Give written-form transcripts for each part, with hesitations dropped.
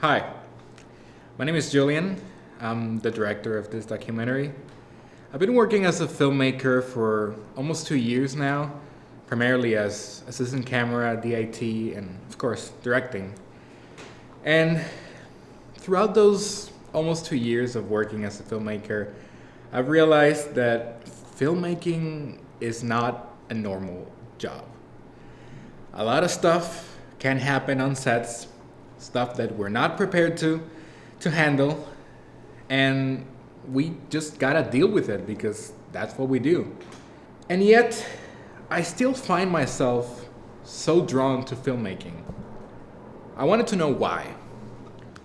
Hi, my name is Julian. I'm the director of this documentary. I've been working as a filmmaker for almost 2 years now, primarily as assistant camera, DIT, and of course, directing. And throughout those almost 2 years of working as a filmmaker, I've realized that filmmaking is not a normal job. A lot of stuff can happen on sets, stuff that we're not prepared to handle, and we just gotta deal with it because that's what we do. And yet, I still find myself so drawn to filmmaking. I wanted to know why.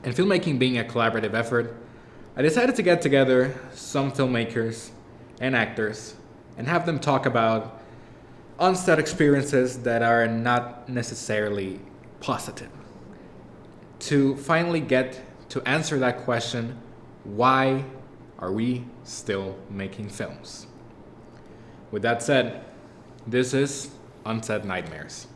And filmmaking being a collaborative effort, I decided to get together some filmmakers and actors and have them talk about on-set experiences that are not necessarily positive. To finally get to answer that question, why are we still making films? With that said, this is On-Set Nightmares.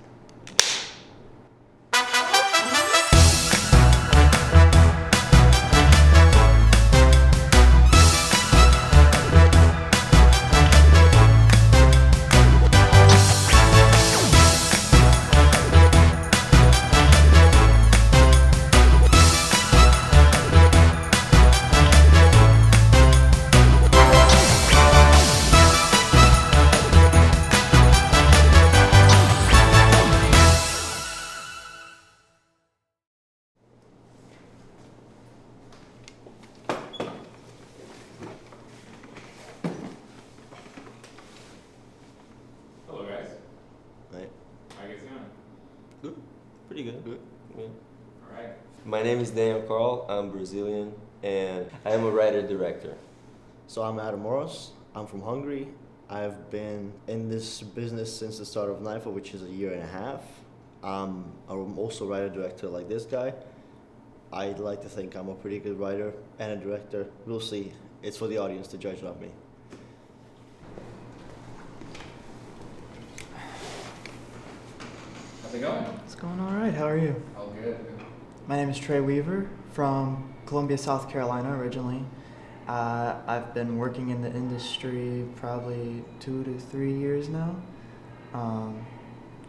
Hello guys. Right. How you guys doing? Good. Pretty good. Good. Yeah. Alright. My name is Daniel Carl. I'm Brazilian and I am a writer-director. So I'm Adam Moros. I'm from Hungary. I've been in this business since the start of NIFA, which is a year and a half. I'm also a writer-director like this guy. I'd like to think I'm a pretty good writer and a director. We'll see. It's for the audience to judge, not me. How's it going? It's going all right. How are you? All good. My name is Trey Weaver from Columbia, South Carolina originally. I've been working in the industry probably 2 to 3 years now.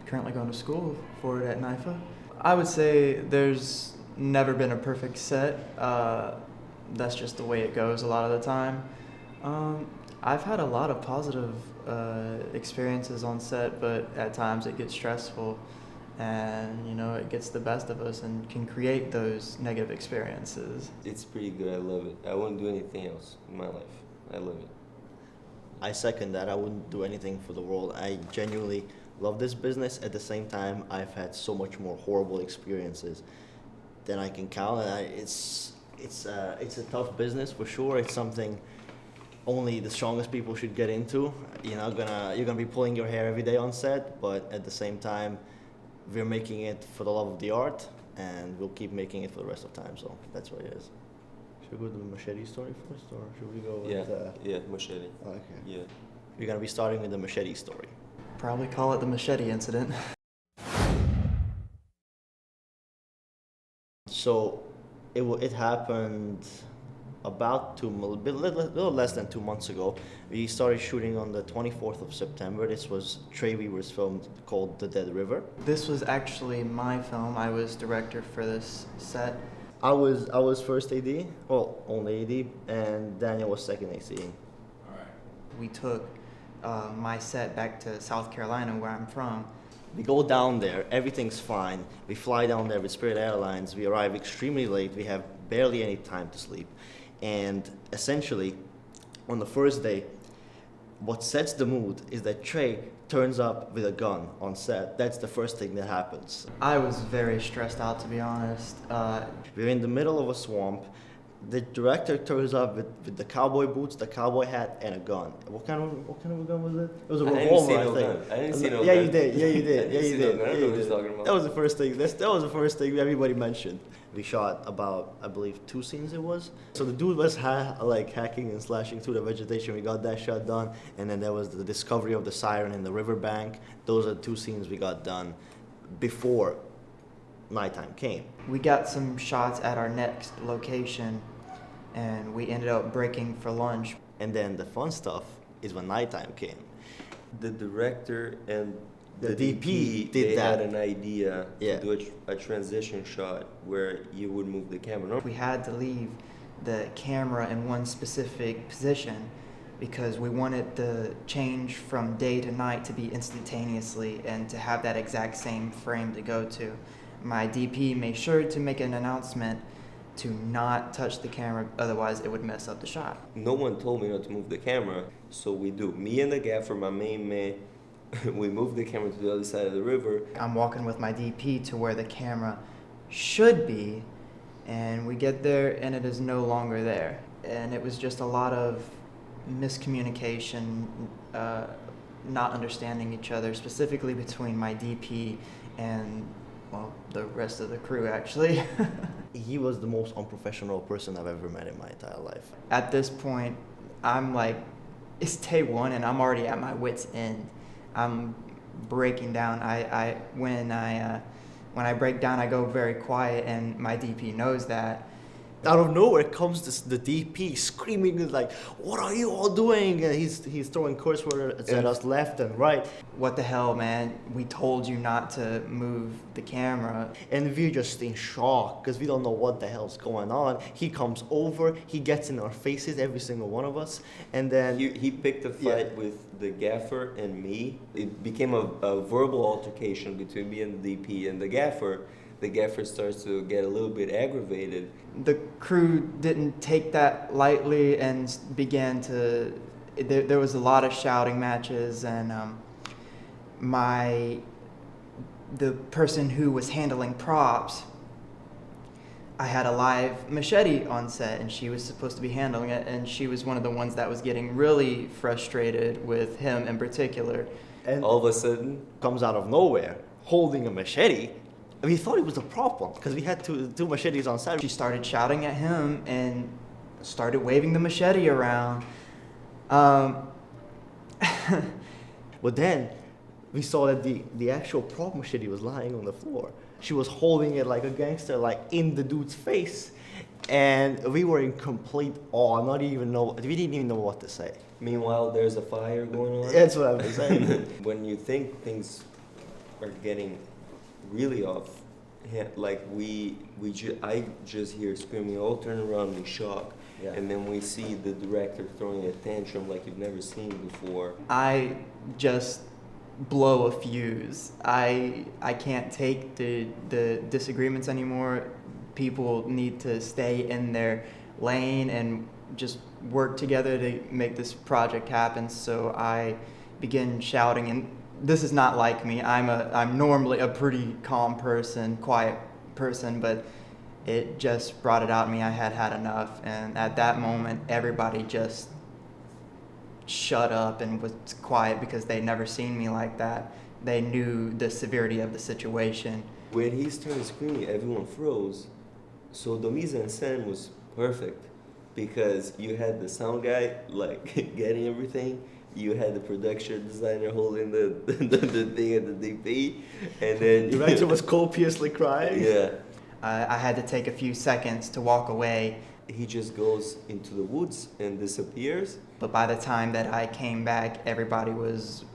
Currently going to school for it at NIFA. I would say there's never been a perfect set. That's just the way it goes a lot of the time. I've had a lot of positive experiences on set, but at times it gets stressful. And it gets the best of us and can create those negative experiences. It's pretty good. I love it. I wouldn't do anything else in my life. I love it. I second that. I wouldn't do anything for the world. I genuinely love this business. At the same time, I've had so much more horrible experiences than I can count. And it's a tough business for sure. It's something only the strongest people should get into. You're gonna be pulling your hair every day on set, but at the same time, we're making it for the love of the art, and we'll keep making it for the rest of time. So that's what it is. Should we go to the machete story first, or should we go with Yeah, machete. Okay. Yeah. We're gonna be starting with the machete story. Probably call it the machete incident. So it happened about a little less than 2 months ago. We started shooting on the 24th of September. This was Trey Weaver's film called The Dead River. This was actually my film. I was director for this set. I was first AD, well, only AD, and Daniel was second AC. Alright. We took my set back to South Carolina, where I'm from. We go down there, everything's fine. We fly down there with Spirit Airlines. We arrive extremely late. We have barely any time to sleep. And essentially, on the first day, what sets the mood is that Trey turns up with a gun on set. That's the first thing that happens. I was very stressed out, to be honest. We're in the middle of a swamp. The director turns up with the cowboy boots, the cowboy hat, and a gun. What kind of a gun was it? It was a revolver, I think. I didn't see no Yeah, gun. you did. Yeah, you did. Yeah, you did. I don't know what he's talking about. That was the first thing. That was the first thing everybody mentioned. We shot about, I believe, 2 scenes it was. So the dude was hacking and slashing through the vegetation. We got that shot done. And then there was the discovery of the siren in the riverbank. Those are the 2 scenes we got done before nighttime came. We got some shots at our next location, and we ended up breaking for lunch. And then the fun stuff is when nighttime came. The director and The the DP DP, did they that. had an idea Yeah. to do a transition shot where you would move the camera. We had to leave the camera in one specific position because we wanted the change from day to night to be instantaneously and to have that exact same frame to go to. My DP made sure to make an announcement to not touch the camera, otherwise it would mess up the shot. No one told me not to move the camera, so we do. Me and the gaffer, my main man, we moved the camera to the other side of the river. I'm walking with my DP to where the camera should be, and we get there and it is no longer there. And it was just a lot of miscommunication, not understanding each other, specifically between my DP and, well, the rest of the crew actually. He was the most unprofessional person I've ever met in my entire life. At this point, I'm like, it's day one and I'm already at my wit's end. I'm breaking down. When I break down, I go very quiet, and my DP knows that. Out of nowhere comes the DP screaming like, "What are you all doing?" And he's throwing curse words at us left and right. What the hell, man? We told you not to move the camera. And we're just in shock because we don't know what the hell's going on. He comes over, he gets in our faces, every single one of us, and then He picked a fight with the gaffer and me. It became a verbal altercation between me and the DP and the gaffer. The gaffer starts to get a little bit aggravated. The crew didn't take that lightly and began to. There was a lot of shouting matches, and the person who was handling props, I had a live machete on set, and she was supposed to be handling it, and she was one of the ones that was getting really frustrated with him in particular. and All of a sudden, comes out of nowhere holding a machete. We thought it was a problem because we had two machetes on set. She started shouting at him and started waving the machete around. But then we saw that the actual prop machete was lying on the floor. She was holding it like a gangster, like in the dude's face. And we were in complete awe, we didn't even know what to say. meanwhile, there's a fire going on. That's what I was saying. When you think things are getting really off, like I just hear screaming, all turn around in shock, Yeah. and then we see the director throwing a tantrum like you've never seen before. I just blow a fuse. I can't take the disagreements anymore. People need to stay in their lane and just work together to make this project happen. So I begin shouting, and this is not like me. I'm normally a pretty calm person, quiet person, but it just brought it out in me. I had had enough, and at that moment, everybody just shut up and was quiet because they'd never seen me like that. They knew the severity of the situation. When he started screaming, everyone froze. So the mise en scène was perfect because you had the sound guy like getting everything. You had the production designer holding the thing at the DP, and then The director was copiously crying. Yeah, I had to take a few seconds to walk away, he just goes into the woods and disappears. but by the time that I came back, everybody was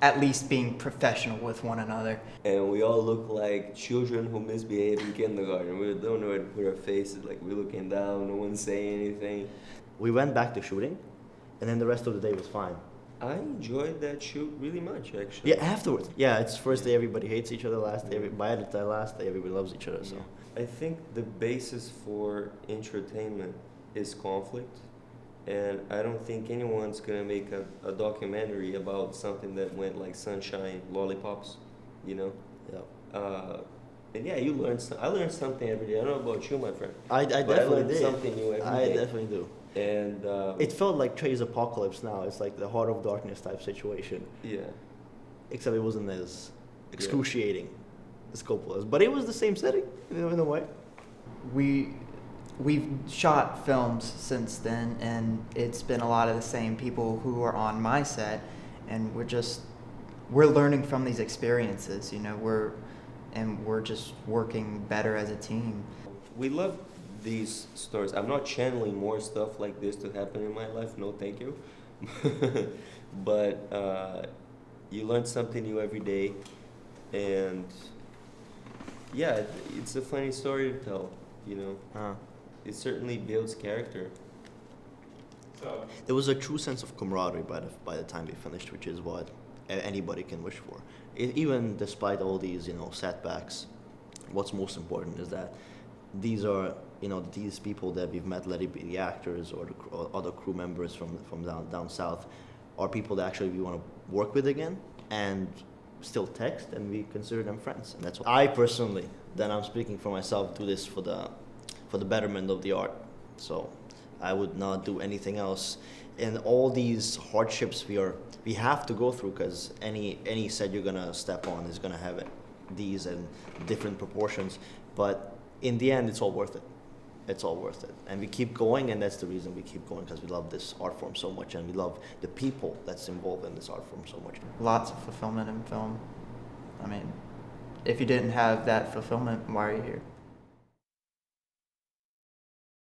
at least being professional with one another. And we all look like children who misbehave in kindergarten. We don't know it with our faces, like we're looking down, no one's saying anything. We went back to shooting, and then the rest of the day was fine. I enjoyed that shoot really much, actually. Yeah, afterwards. Yeah, it's first day everybody hates each other. Last day, by the last day, everybody loves each other. So I think the basis for entertainment is conflict, and I don't think anyone's gonna make a documentary about something that went like sunshine, lollipops, you know. yeah, And yeah, you learn. I learn something every day. I don't know about you, my friend. I But I definitely learned did. something new every I day. definitely do. And It felt like Trey's Apocalypse now. It's like the Heart of Darkness type situation, yeah, except it wasn't as excruciating as Coppola's, but it was the same setting in a way. We've shot films since then, and it's been a lot of the same people who are on my set, and we're learning from these experiences. You know, and we're just working better as a team. We love these stories. I'm not channeling more stuff like this to happen in my life. No, thank you. But you learn something new every day, and yeah, it's a funny story to tell. You know, it certainly builds character. So, There was a true sense of camaraderie by the time we finished, which is what anybody can wish for. Even despite all these, setbacks, what's most important is that these are, these people that we've met, let it be the actors or other crew members from down south, are people that actually we want to work with again and still text, and we consider them friends. And that's what I personally, then I'm speaking for myself, do this for the betterment of the art. So I would not do anything else. And all these hardships we have to go through, because any set you're gonna step on is gonna have these in different proportions. But in the end, it's all worth it. It's all worth it. And we keep going, and that's the reason we keep going, because we love this art form so much, and we love the people that's involved in this art form so much. Lots of fulfillment in film. I mean, if you didn't have that fulfillment, why are you here?